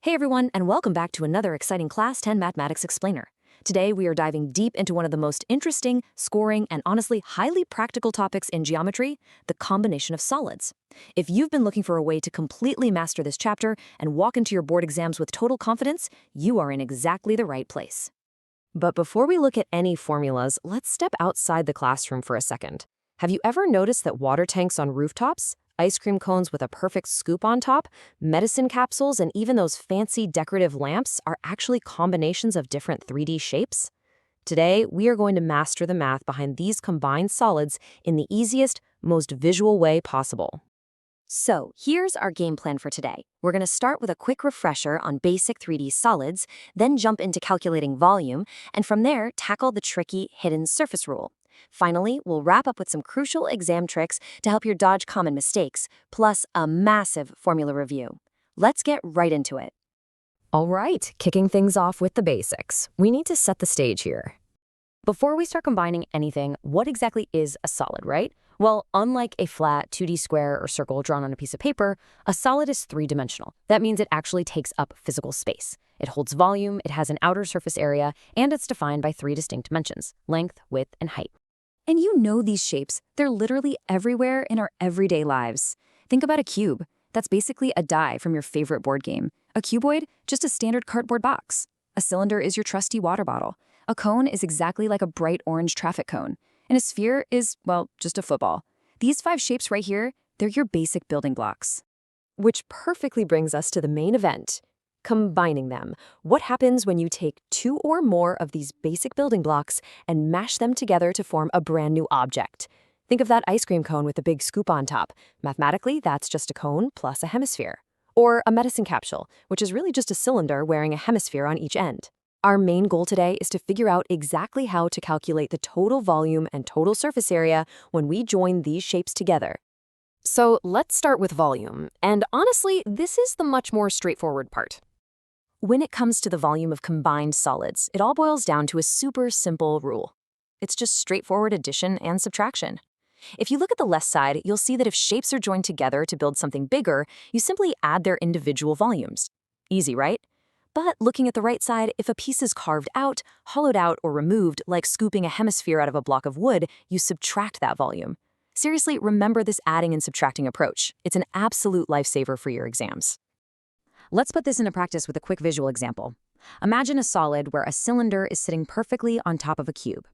Hey everyone, and welcome back to another exciting Class 10 Mathematics Explainer. Today we are diving deep into one of the most interesting, scoring, and honestly highly practical topics in geometry, the combination of solids. If you've been looking for a way to completely master this chapter and walk into your board exams with total confidence, you are in exactly the right place. But before we look at any formulas, let's step outside the classroom for a second. Have you ever noticed that water tanks on rooftops, ice cream cones with a perfect scoop on top, medicine capsules, and even those fancy decorative lamps are actually combinations of different 3D shapes? Today, we are going to master the math behind these combined solids in the easiest, most visual way possible. So, here's our game plan for today. We're going to start with a quick refresher on basic 3D solids, then jump into calculating volume, and from there, tackle the tricky hidden surface rule. Finally, we'll wrap up with some crucial exam tricks to help you dodge common mistakes, plus a massive formula review. Let's get right into it. All right, kicking things off with the basics. We need to set the stage here. Before we start combining anything, what exactly is a solid, right? Well, unlike a flat 2D square or circle drawn on a piece of paper, a solid is three-dimensional. That means it actually takes up physical space. It holds volume, it has an outer surface area, and it's defined by three distinct dimensions: length, width, and height. And you know these shapes, they're literally everywhere in our everyday lives. Think about a cube. That's basically a die from your favorite board game. A cuboid, just a standard cardboard box. A cylinder is your trusty water bottle. A cone is exactly like a bright orange traffic cone. And a sphere is, well, just a football. These 5 shapes right here, they're your basic building blocks. Which perfectly brings us to the main event: combining them. What happens when you take 2 or more of these basic building blocks and mash them together to form a brand new object? Think of that ice cream cone with a big scoop on top. Mathematically, that's just a cone plus a hemisphere. Or a medicine capsule, which is really just a cylinder wearing a hemisphere on each end. Our main goal today is to figure out exactly how to calculate the total volume and total surface area when we join these shapes together. So let's start with volume, and honestly, this is the much more straightforward part. When it comes to the volume of combined solids, it all boils down to a super simple rule. It's just straightforward addition and subtraction. If you look at the left side, you'll see that if shapes are joined together to build something bigger, you simply add their individual volumes. Easy, right? But looking at the right side, if a piece is carved out, hollowed out, or removed, like scooping a hemisphere out of a block of wood, you subtract that volume. Seriously, remember this adding and subtracting approach. It's an absolute lifesaver for your exams. Let's put this into practice with a quick visual example. Imagine a solid where a cylinder is sitting perfectly on top of a cube.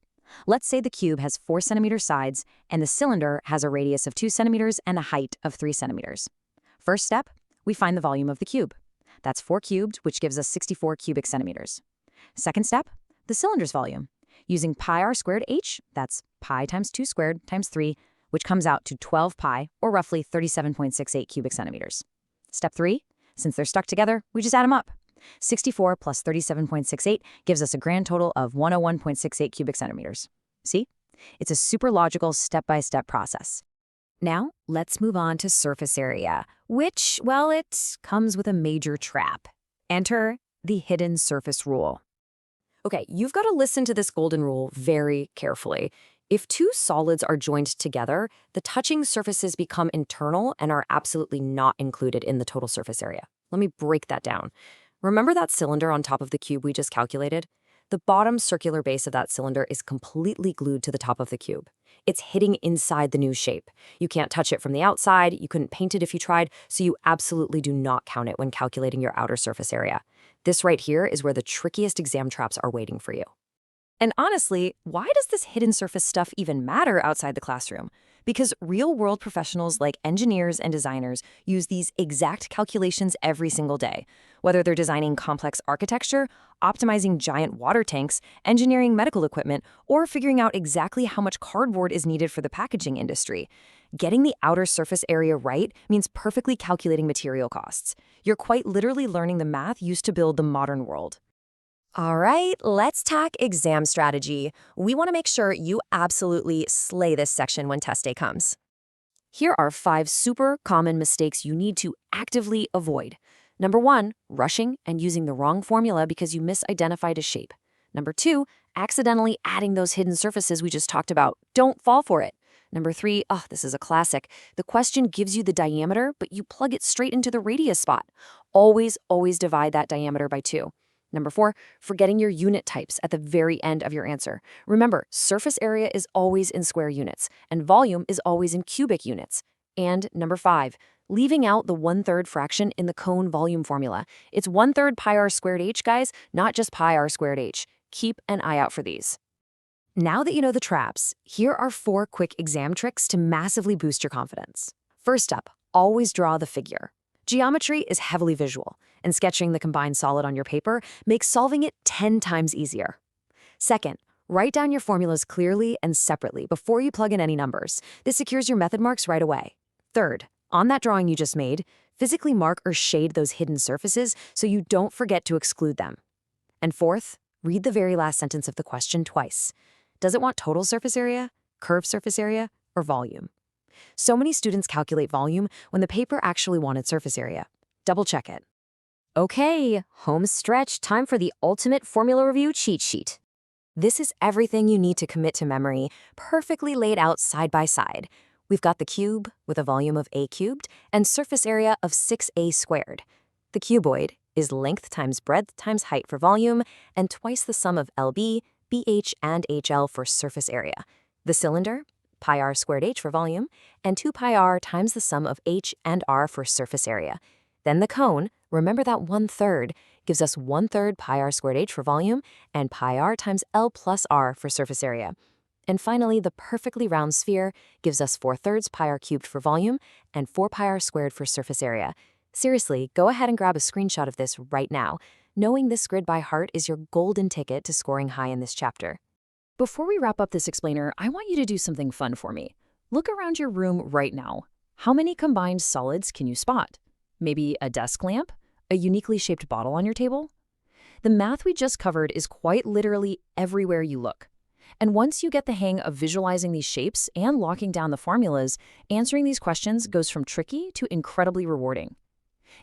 Let's say the cube has 4 centimeter sides, and the cylinder has a radius of 2 centimeters and a height of 3 centimeters. First step, we find the volume of the cube. That's 4 cubed, which gives us 64 cubic centimeters. Second step, the cylinder's volume. Using pi r squared h, that's pi times 2 squared times 3, which comes out to 12 pi, or roughly 37.68 cubic centimeters. Step 3, since they're stuck together, we just add them up. 64 plus 37.68 gives us a grand total of 101.68 cubic centimeters. See? It's a super logical step-by-step process. Now, let's move on to surface area, which, well, it comes with a major trap. Enter the hidden surface rule. Okay, you've got to listen to this golden rule very carefully. If 2 solids are joined together, the touching surfaces become internal and are absolutely not included in the total surface area. Let me break that down. Remember that cylinder on top of the cube we just calculated? The bottom circular base of that cylinder is completely glued to the top of the cube. It's hitting inside the new shape. You can't touch it from the outside, you couldn't paint it if you tried, so you absolutely do not count it when calculating your outer surface area. This right here is where the trickiest exam traps are waiting for you. And honestly, why does this hidden surface stuff even matter outside the classroom? Because real-world professionals like engineers and designers use these exact calculations every single day. Whether they're designing complex architecture, optimizing giant water tanks, engineering medical equipment, or figuring out exactly how much cardboard is needed for the packaging industry. Getting the outer surface area right means perfectly calculating material costs. You're quite literally learning the math used to build the modern world. All right, let's tack exam strategy. We want to make sure you absolutely slay this section when test day comes. Here are 5 super common mistakes you need to actively avoid. Number 1, rushing and using the wrong formula because you misidentified a shape. Number 2, accidentally adding those hidden surfaces we just talked about. Don't fall for it. Number 3, oh, this is a classic. The question gives you the diameter, but you plug it straight into the radius spot. Always divide that diameter by 2. Number 4, forgetting your unit types at the very end of your answer. Remember, surface area is always in square units, and volume is always in cubic units. And number 5, leaving out the 1/3 fraction in the cone volume formula. It's 1/3 pi r squared h, guys, not just pi r squared h. Keep an eye out for these. Now that you know the traps, here are 4 quick exam tricks to massively boost your confidence. First up, always draw the figure. Geometry is heavily visual, and sketching the combined solid on your paper makes solving it 10 times easier. Second, write down your formulas clearly and separately before you plug in any numbers. This secures your method marks right away. Third, on that drawing you just made, physically mark or shade those hidden surfaces so you don't forget to exclude them. And fourth, read the very last sentence of the question twice. Does it want total surface area, curved surface area, or volume? So many students calculate volume when the paper actually wanted surface area. Double check it. Okay, home stretch, time for the ultimate formula review cheat sheet. This is everything you need to commit to memory, perfectly laid out side by side. We've got the cube with a volume of a cubed and surface area of 6a squared. The cuboid is length times breadth times height for volume and twice the sum of LB, BH, and HL for surface area. The cylinder, pi r squared h for volume, and 2 pi r times the sum of h and r for surface area. Then the cone, remember that 1/3, gives us 1/3 pi r squared h for volume and pi r times L plus r for surface area. And finally, the perfectly round sphere gives us 4/3 pi r cubed for volume and 4 pi r squared for surface area. Seriously, go ahead and grab a screenshot of this right now. Knowing this grid by heart is your golden ticket to scoring high in this chapter. Before we wrap up this explainer, I want you to do something fun for me. Look around your room right now. How many combined solids can you spot? Maybe a desk lamp? A uniquely shaped bottle on your table? The math we just covered is quite literally everywhere you look. And once you get the hang of visualizing these shapes and locking down the formulas, answering these questions goes from tricky to incredibly rewarding.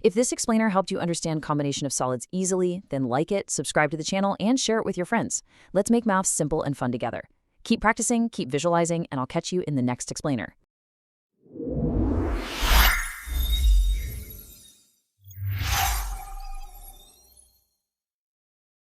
If this explainer helped you understand combination of solids easily, then like it, subscribe to the channel, and share it with your friends. Let's make math simple and fun together. Keep practicing, keep visualizing, and I'll catch you in the next explainer.